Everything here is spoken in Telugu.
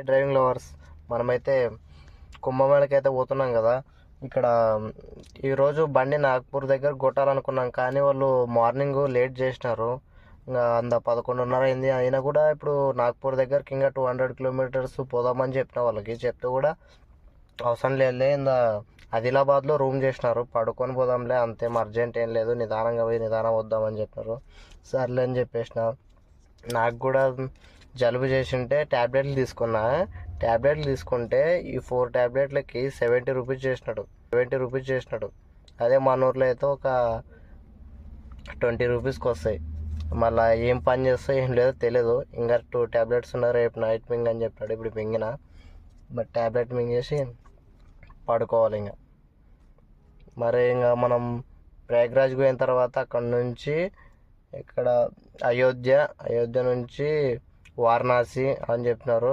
డ్రైవింగ్ లవర్స్, మనమైతే కుంభమేళకి అయితే పోతున్నాం కదా. ఇక్కడ ఈరోజు బండి నాగ్పూర్ దగ్గర కొట్టాలనుకున్నాం, కానీ వాళ్ళు మార్నింగ్ లేట్ చేసినారు. ఇంకా 11:30 అయింది. అయినా కూడా ఇప్పుడు నాగ్పూర్ దగ్గరకి ఇంకా 200 కిలోమీటర్స్ పోదామని చెప్పిన వాళ్ళకి చెప్తే కూడా అవసరం లేదులే, ఇంకా ఆదిలాబాద్లో రూమ్ చేసినారు, పడుకొని పోదాంలే, అంతేం అర్జెంట్ ఏం లేదు, నిదానంగా పోయి నిదానం వద్దామని చెప్పినారు. సర్లే అని చెప్పేసిన. నాకు కూడా జలుబు చేసింటే ట్యాబ్లెట్లు తీసుకున్నా. ట్యాబ్లెట్లు తీసుకుంటే ఈ 4 ట్యాబ్లెట్లకి 70 రూపీస్ చేసినాడు. అదే మన ఊర్లో అయితే ఒక 20 రూపీస్కి వస్తాయి. మళ్ళీ ఏం పని చేస్తా ఏం లేదో తెలియదు. ఇంకా 2 ట్యాబ్లెట్స్ ఉన్నాయి, రేపు నైట్ మింగ్ అని చెప్పాడు. ఇప్పుడు మింగిన, బట్ ట్యాబ్లెట్ మింగేసి పడుకోవాలి. ఇంకా మరి ఇంకా మనం ప్రయాగ్రాజ్కి పోయిన తర్వాత అక్కడ నుంచి ఇక్కడ అయోధ్య నుంచి వారణాసి అని చెప్పినారు.